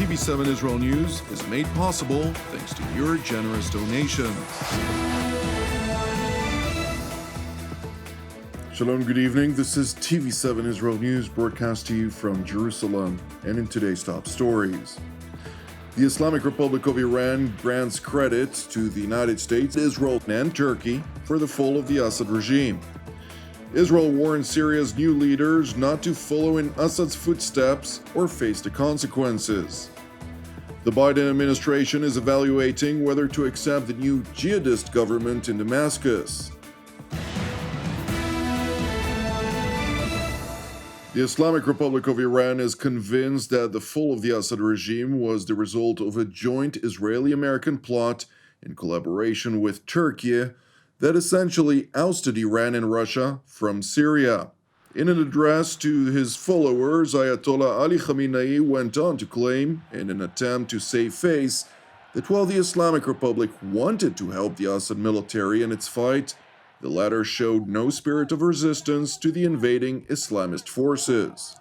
TV7 Israel News is made possible thanks to your generous donations. Shalom, good evening. This is TV7 Israel News broadcast to you from Jerusalem, and in today's top stories. The Islamic Republic of Iran grants credit to the United States, Israel, and Turkey for the fall of the Assad regime. Israel warns Syria's new leaders not to follow in Assad's footsteps or face the consequences. The Biden administration is evaluating whether to accept the new Jihadist government in Damascus. The Islamic Republic of Iran is convinced that the fall of the Assad regime was the result of a joint Israeli-American plot in collaboration with Turkey that essentially ousted Iran and Russia from Syria. In an address to his followers, Ayatollah Ali Khamenei went on to claim, in an attempt to save face, that while the Islamic Republic wanted to help the Assad military in its fight, the latter showed no spirit of resistance to the invading Islamist forces.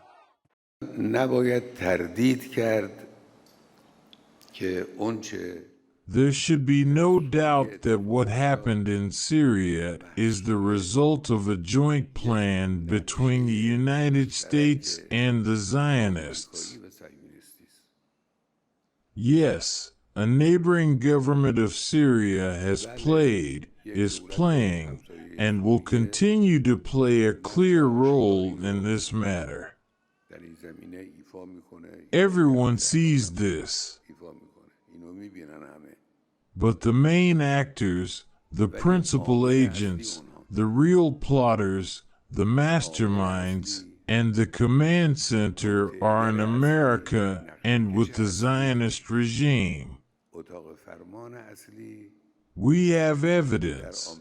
نباید تردید کرد که اونچه There should be no doubt that what happened in Syria is the result of a joint plan between the United States and the Zionists. Yes, a neighboring government of Syria has played, is playing, and will continue to play a clear role in this matter. Everyone sees this. But the main actors, the principal agents, the real plotters, the masterminds, and the command center are in America and with the Zionist regime. We have evidence.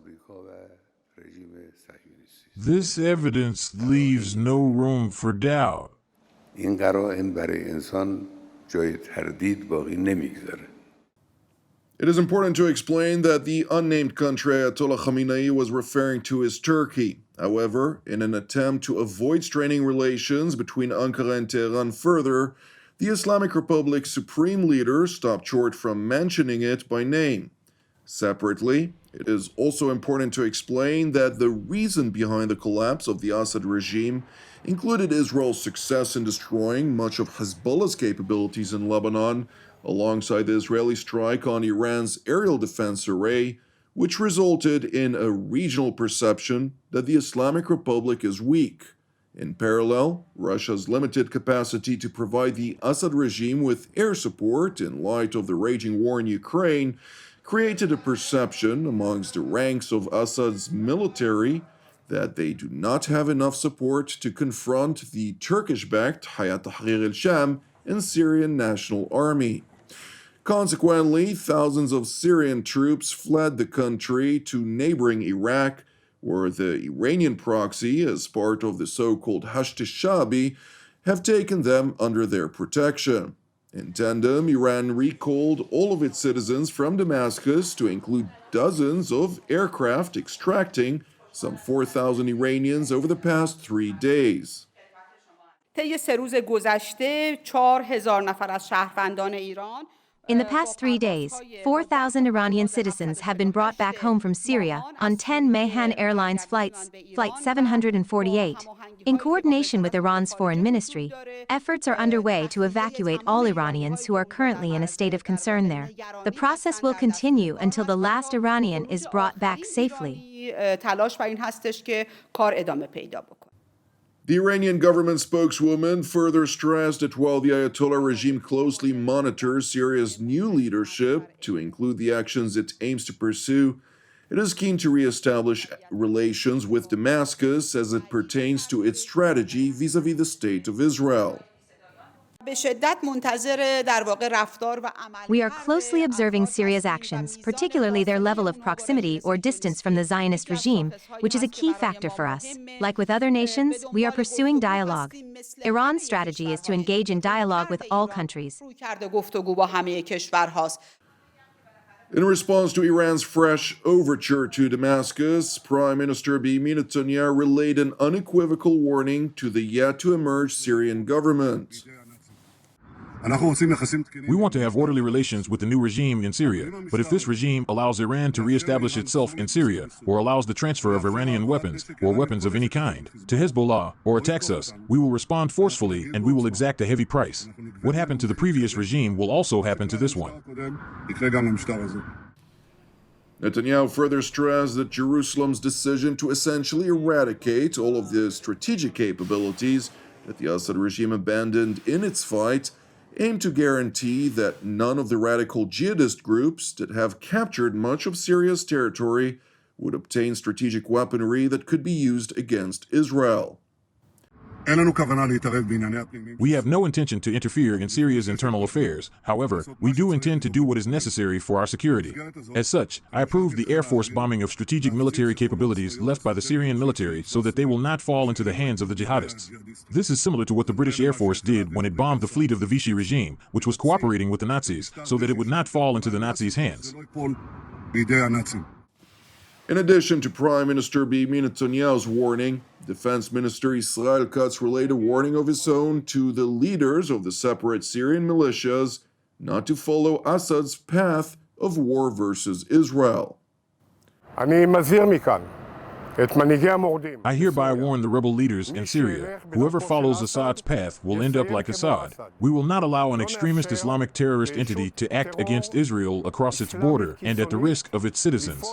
This evidence leaves no room for doubt. It is important to explain that the unnamed country Ayatollah Khamenei was referring to is Turkey. However, in an attempt to avoid straining relations between Ankara and Tehran further, the Islamic Republic's supreme leader stopped short from mentioning it by name. Separately, it is also important to explain that the reason behind the collapse of the Assad regime included Israel's success in destroying much of Hezbollah's capabilities in Lebanon, alongside the Israeli strike on Iran's aerial defense array, which resulted in a regional perception that the Islamic Republic is weak. In parallel, Russia's limited capacity to provide the Assad regime with air support in light of the raging war in Ukraine created a perception amongst the ranks of Assad's military that they do not have enough support to confront the Turkish-backed Hayat Tahrir al-Sham and Syrian National Army. Consequently, thousands of Syrian troops fled the country to neighboring Iraq, where the Iranian proxy, as part of the so-called Hashd al-Shabi, have taken them under their protection. In tandem, Iran recalled all of its citizens from Damascus, to include dozens of aircraft extracting some 4,000 Iranians over the past 3 days. طی 3 روز گذشته 4,000 نفر از شهروندان ایران In the past 3 days, 4,000 Iranian citizens have been brought back home from Syria on 10 Mahan Airlines flights, Flight 748. In coordination with Iran's foreign ministry, efforts are underway to evacuate all Iranians who are currently in a state of concern there. The process will continue until the last Iranian is brought back safely. تلاش بر این هستش که کار ادامه پیدا بکنه. The Iranian government spokeswoman further stressed that while the Ayatollah regime closely monitors Syria's new leadership to include the actions it aims to pursue, it is keen to re-establish relations with Damascus as it pertains to its strategy vis-à-vis the State of Israel. We are closely observing Syria's actions, particularly their level of proximity or distance from the Zionist regime, which is a key factor for us. Like with other nations, we are pursuing dialogue. Iran's strategy is to engage in dialogue with all countries. In response to Iran's fresh overture to Damascus, Prime Minister Benjamin Netanyahu relayed an unequivocal warning to the yet-to-emerge Syrian government. We want to have orderly relations with the new regime in Syria, but if this regime allows Iran to reestablish itself in Syria, or allows the transfer of Iranian weapons, or weapons of any kind, to Hezbollah, or attacks us, we will respond forcefully and we will exact a heavy price. What happened to the previous regime will also happen to this one. Netanyahu further stressed that Jerusalem's decision to essentially eradicate all of the strategic capabilities that the Assad regime abandoned in its fight aim to guarantee that none of the radical jihadist groups that have captured much of Syria's territory would obtain strategic weaponry that could be used against Israel. We have no intention to interfere in Syria's internal affairs. However, we do intend to do what is necessary for our security. As such, I approve the Air Force bombing of strategic military capabilities left by the Syrian military so that they will not fall into the hands of the jihadists. This is similar to what the British Air Force did when it bombed the fleet of the Vichy regime, which was cooperating with the Nazis, so that it would not fall into the Nazis' hands. In addition to Prime Minister Benjamin Netanyahu's warning, Defense Minister Israel Katz relayed a warning of his own to the leaders of the separate Syrian militias not to follow Assad's path of war versus Israel. I hereby warn the rebel leaders in Syria, whoever follows Assad's path will end up like Assad. We will not allow an extremist Islamic terrorist entity to act against Israel across its border and at the risk of its citizens.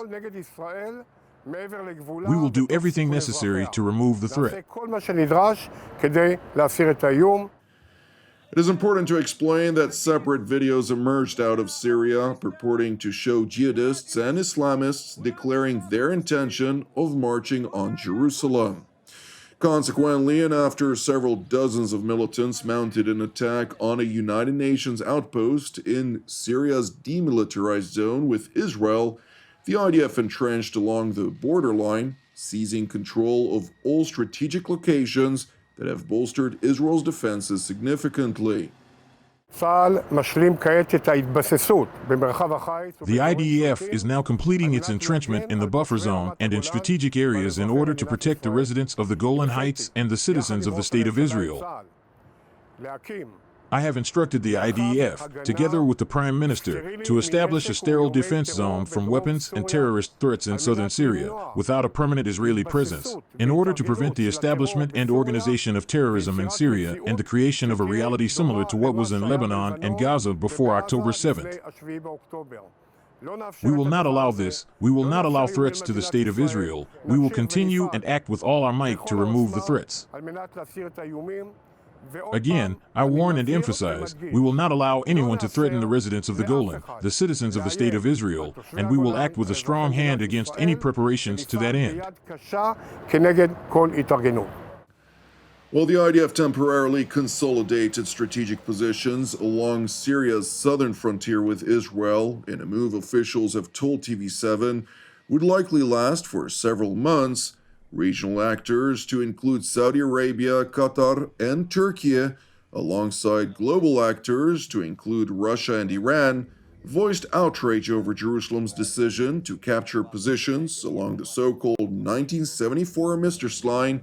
We will do everything necessary to remove the threat. It is important to explain that separate videos emerged out of Syria purporting to show jihadists and Islamists declaring their intention of marching on Jerusalem. Consequently, and after several dozens of militants mounted an attack on a United Nations outpost in Syria's demilitarized zone with Israel, the IDF entrenched along the borderline, seizing control of all strategic locations that have bolstered Israel's defenses significantly. The IDF is now completing its entrenchment in the buffer zone and in strategic areas in order to protect the residents of the Golan Heights and the citizens of the State of Israel. I have instructed the IDF, together with the Prime Minister, to establish a sterile defense zone from weapons and terrorist threats in southern Syria, without a permanent Israeli presence, in order to prevent the establishment and organization of terrorism in Syria and the creation of a reality similar to what was in Lebanon and Gaza before October 7th. We will not allow this. We will not allow threats to the State of Israel. We will continue and act with all our might to remove the threats. Again, I warn and emphasize, we will not allow anyone to threaten the residents of the Golan, the citizens of the State of Israel, and we will act with a strong hand against any preparations to that end. While the IDF temporarily consolidated strategic positions along Syria's southern frontier with Israel, in a move officials have told TV7 would likely last for several months, regional actors, to include Saudi Arabia, Qatar, and Turkey, alongside global actors, to include Russia and Iran, voiced outrage over Jerusalem's decision to capture positions along the so-called 1974 Armistice line,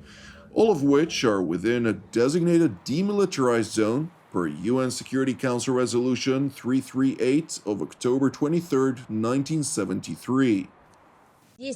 all of which are within a designated demilitarized zone per UN Security Council Resolution 338 of October 23, 1973. The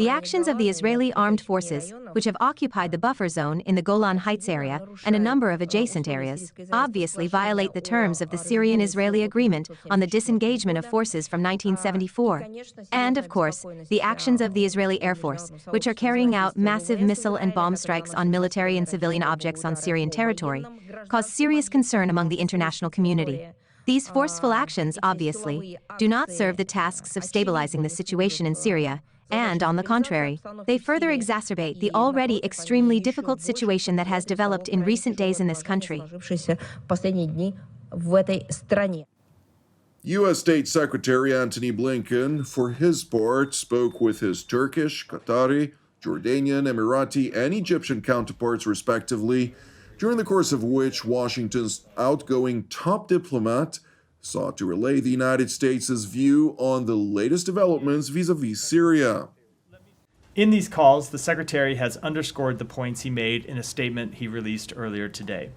actions of the Israeli armed forces, which have occupied the buffer zone in the Golan Heights area and a number of adjacent areas, obviously violate the terms of the Syrian-Israeli agreement on the disengagement of forces from 1974. And, of course, the actions of the Israeli Air Force, which are carrying out massive missile and bomb strikes on military and civilian objects on Syrian territory, cause serious concern among the international community. These forceful actions, obviously, do not serve the tasks of stabilizing the situation in Syria, and, on the contrary, they further exacerbate the already extremely difficult situation that has developed in recent days in this country. U.S. State Secretary Antony Blinken, for his part, spoke with his Turkish, Qatari, Jordanian, Emirati, and Egyptian counterparts, respectively, during the course of which Washington's outgoing top diplomat sought to relay the United States' view on the latest developments vis-à-vis Syria. In these calls, the Secretary has underscored the points he made in a statement he released earlier today,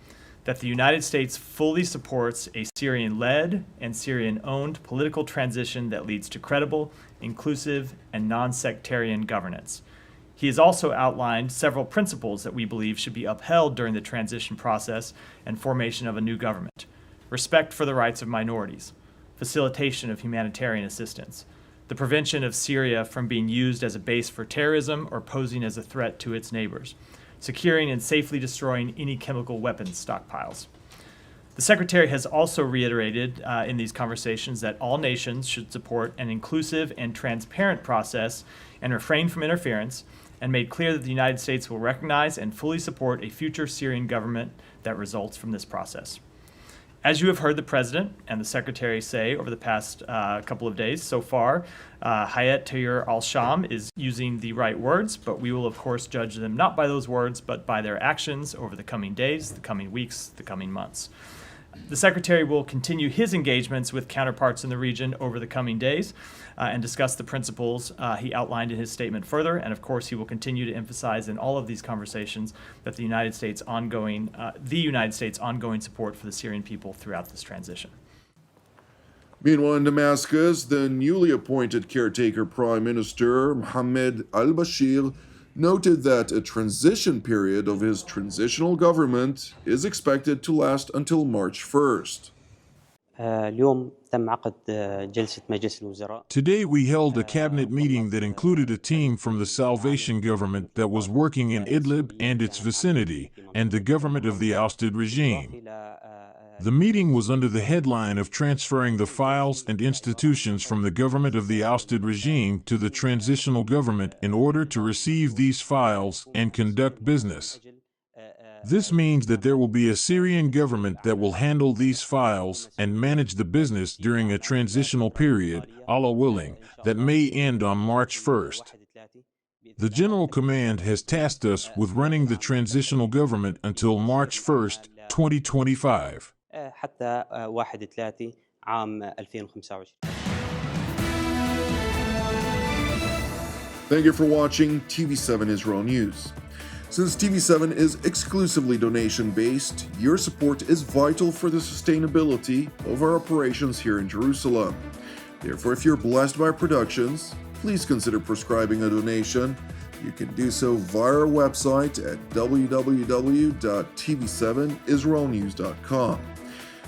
that the United States fully supports a Syrian-led and Syrian-owned political transition that leads to credible, inclusive, and non-sectarian governance. He has also outlined several principles that we believe should be upheld during the transition process and formation of a new government: respect for the rights of minorities, facilitation of humanitarian assistance, the prevention of Syria from being used as a base for terrorism or posing as a threat to its neighbors, securing and safely destroying any chemical weapons stockpiles. The Secretary has also reiterated in these conversations that all nations should support an inclusive and transparent process and refrain from interference, and made clear that the United States will recognize and fully support a future Syrian government that results from this process. As you have heard the President and the Secretary say over the past couple of days so far, Hayat Tahrir al-Sham is using the right words, but we will of course judge them not by those words, but by their actions over the coming days, the coming weeks, the coming months. The Secretary will continue his engagements with counterparts in the region over the coming days and discuss the principles he outlined in his statement further. And of course, he will continue to emphasize in all of these conversations that the United States' ongoing support for the Syrian people throughout this transition. Meanwhile, in Damascus, the newly appointed caretaker Prime Minister Mohammed al-Bashir noted that a transition period of his transitional government is expected to last until March 1st. Today we held a cabinet meeting that included a team from the Salvation Government that was working in Idlib and its vicinity, and the government of the ousted regime. The meeting was under the headline of transferring the files and institutions from the government of the ousted regime to the transitional government in order to receive these files and conduct business. This means that there will be a Syrian government that will handle these files and manage the business during a transitional period, Allah willing, that may end on March 1st. The General Command has tasked us with running the transitional government until March 1st, 2025. Thank you for watching TV7 Israel News. Since TV7 is exclusively donation-based, your support is vital for the sustainability of our operations here in Jerusalem. Therefore, if you're blessed by our productions, please consider prescribing a donation. You can do so via our website at www.tv7israelnews.com.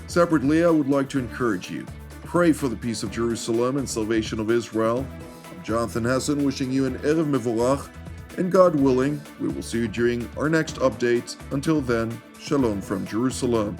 Separately, I would like to encourage you, pray for the peace of Jerusalem and salvation of Israel. I'm Jonathan Hessen, wishing you an Erev Mevorach, and God willing, we will see you during our next update. Until then, Shalom from Jerusalem.